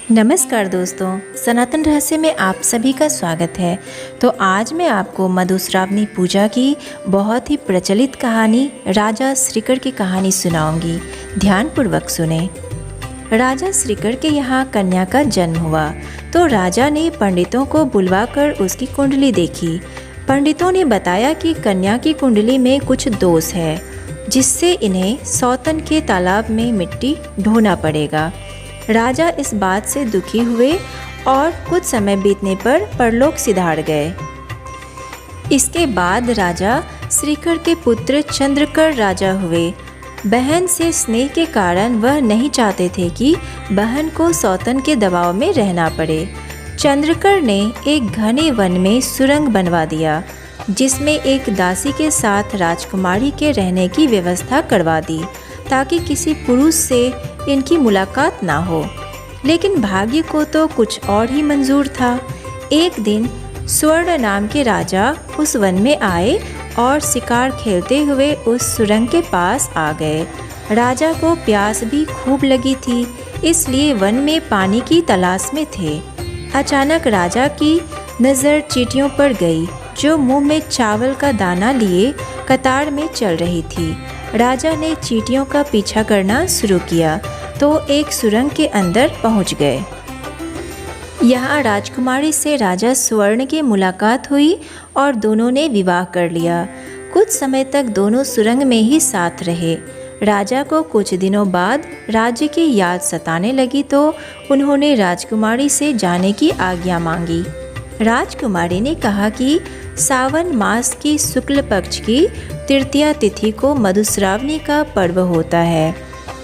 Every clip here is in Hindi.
नमस्कार दोस्तों, सनातन रहस्य में आप सभी का स्वागत है। तो आज मैं आपको मधुश्रावणी पूजा की बहुत ही प्रचलित कहानी राजा श्रीकर की कहानी सुनाऊंगी। ध्यानपूर्वक सुने। राजा श्रीकर के यहाँ कन्या का जन्म हुआ तो राजा ने पंडितों को बुलवाकर उसकी कुंडली देखी। पंडितों ने बताया कि कन्या की कुंडली में कुछ दोष है, जिससे इन्हें सौतन के तालाब में मिट्टी ढोना पड़ेगा। राजा इस बात से दुखी हुए और कुछ समय बीतने पर परलोक सिधार गए। इसके बाद राजा श्रीकर के पुत्र चंद्रकर राजा हुए। बहन से स्नेह के कारण वह नहीं चाहते थे कि बहन को सौतन के दबाव में रहना पड़े। चंद्रकर ने एक घने वन में सुरंग बनवा दिया, जिसमें एक दासी के साथ राजकुमारी के रहने की व्यवस्था करवा दी, ताकि किसी पुरुष से इनकी मुलाकात ना हो। लेकिन भाग्य को तो कुछ और ही मंजूर था। एक दिन स्वर्ण नाम के राजा उस वन में आए और शिकार खेलते हुए उस सुरंग के पास आ गए। राजा को प्यास भी खूब लगी थी, इसलिए वन में पानी की तलाश में थे। अचानक राजा की नज़र चींटियों पर गई, जो मुंह में चावल का दाना लिए कतार में चल रही थी। राजा ने चींटियों का पीछा करना शुरू किया तो एक सुरंग के अंदर पहुंच गए। यहाँ राजकुमारी से राजा स्वर्ण की मुलाकात हुई और दोनों ने विवाह कर लिया। कुछ समय तक दोनों सुरंग में ही साथ रहे। राजा को कुछ दिनों बाद राज्य की याद सताने लगी तो उन्होंने राजकुमारी से जाने की आज्ञा मांगी। राजकुमारी ने कहा कि सावन मास की शुक्ल पक्ष की तृतीया तिथि को मधुश्रावणी का पर्व होता है।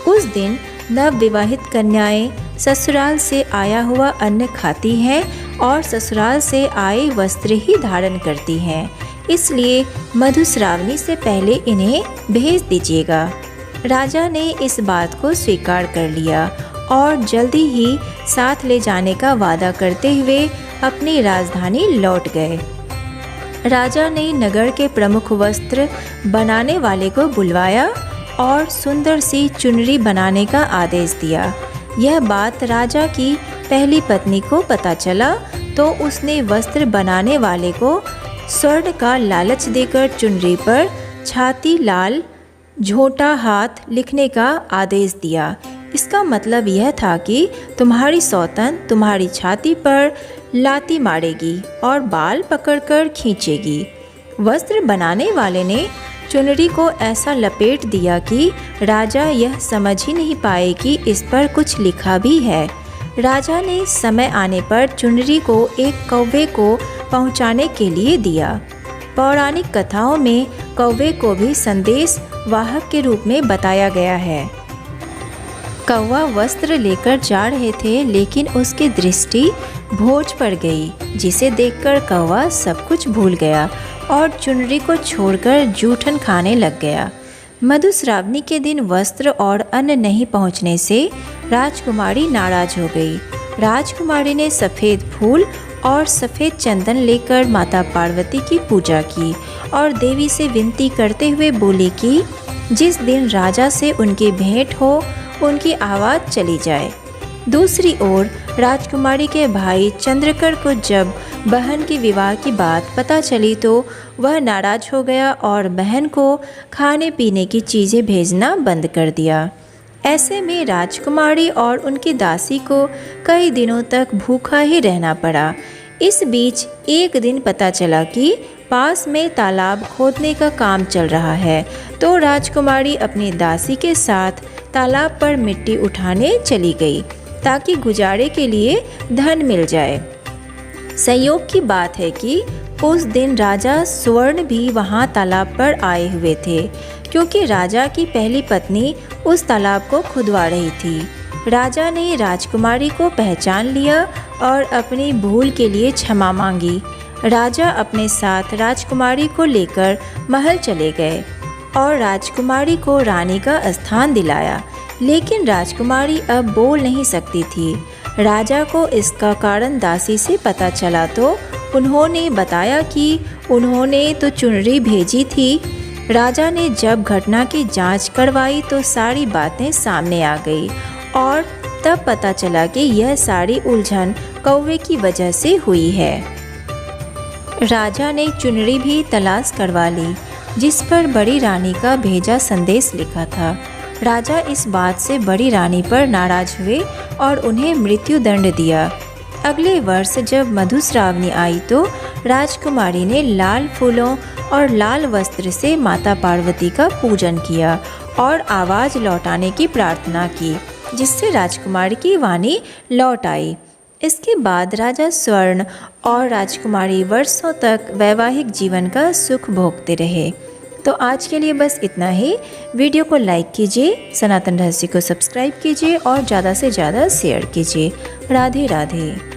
उस दिन नव विवाहित कन्याएं ससुराल से आया हुआ अन्न खाती हैं और ससुराल से आए वस्त्र ही धारण करती हैं, इसलिए मधुश्रावणी से पहले इन्हें भेज दीजिएगा। राजा ने इस बात को स्वीकार कर लिया और जल्दी ही साथ ले जाने का वादा करते हुए अपनी राजधानी लौट गए। राजा ने नगर के प्रमुख वस्त्र बनाने वाले को बुलवाया और सुंदर सी चुनरी बनाने का आदेश दिया। यह बात राजा की पहली पत्नी को पता चला तो उसने वस्त्र बनाने वाले को स्वर्ण का लालच देकर चुनरी पर छाती लाल झोंटा हाथ लिखने का आदेश दिया। इसका मतलब यह था कि तुम्हारी सौतन तुम्हारी छाती पर लाती मारेगी और बाल पकड़कर खींचेगी। वस्त्र बनाने वाले ने चुनरी को ऐसा लपेट दिया कि राजा यह समझ ही नहीं पाए कि इस पर कुछ लिखा भी है। राजा ने समय आने पर चुनरी को एक कौवे को पहुंचाने के लिए दिया। पौराणिक कथाओं में कौवे को भी संदेश वाहक के रूप में बताया गया है। कौवा वस्त्र लेकर जा रहे थे, लेकिन उसकी दृष्टि भोज पर गई, जिसे देखकर कौवा सब कुछ भूल गया और चुनरी को छोड़कर जूठन खाने लग गया। मधुश्रावणी के दिन वस्त्र और अन्न नहीं पहुंचने से राजकुमारी नाराज हो गई। राजकुमारी ने सफ़ेद फूल और सफ़ेद चंदन लेकर माता पार्वती की पूजा की और देवी से विनती करते हुए बोली कि जिस दिन राजा से उनकी भेंट हो उनकी आवाज़ चली जाए। दूसरी ओर राजकुमारी के भाई चंद्रकर को जब बहन की विवाह की बात पता चली तो वह नाराज हो गया और बहन को खाने पीने की चीज़ें भेजना बंद कर दिया। ऐसे में राजकुमारी और उनकी दासी को कई दिनों तक भूखा ही रहना पड़ा। इस बीच एक दिन पता चला कि पास में तालाब खोदने का काम चल रहा है, तो राजकुमारी अपनी दासी के साथ तालाब पर मिट्टी उठाने चली गई ताकि गुजारे के लिए धन मिल जाए। संयोग की बात है कि उस दिन राजा स्वर्ण भी वहां तालाब पर आए हुए थे, क्योंकि राजा की पहली पत्नी उस तालाब को खुदवा रही थी। राजा ने राजकुमारी को पहचान लिया और अपनी भूल के लिए क्षमा मांगी। राजा अपने साथ राजकुमारी को लेकर महल चले गए और राजकुमारी को रानी का स्थान दिलाया, लेकिन राजकुमारी अब बोल नहीं सकती थी। राजा को इसका कारण दासी से पता चला तो उन्होंने बताया कि उन्होंने तो चुनरी भेजी थी। राजा ने जब घटना की जांच करवाई तो सारी बातें सामने आ गई और तब पता चला कि यह सारी उलझन कौवे की वजह से हुई है। राजा ने चुनरी भी तलाश करवा ली जिस पर बड़ी रानी का भेजा संदेश लिखा था। राजा इस बात से बड़ी रानी पर नाराज हुए और उन्हें मृत्यु दंड दिया। अगले वर्ष जब मधुश्रावणी आई तो राजकुमारी ने लाल फूलों और लाल वस्त्र से माता पार्वती का पूजन किया और आवाज़ लौटाने की प्रार्थना की, जिससे राजकुमारी की वाणी लौट आई। इसके बाद राजा स्वर्ण और राजकुमारी वर्षों तक वैवाहिक जीवन का सुख भोगते रहे। तो आज के लिए बस इतना ही। वीडियो को लाइक कीजिए, सनातन रहस्य को सब्सक्राइब कीजिए और ज़्यादा से ज़्यादा शेयर कीजिए। राधे राधे।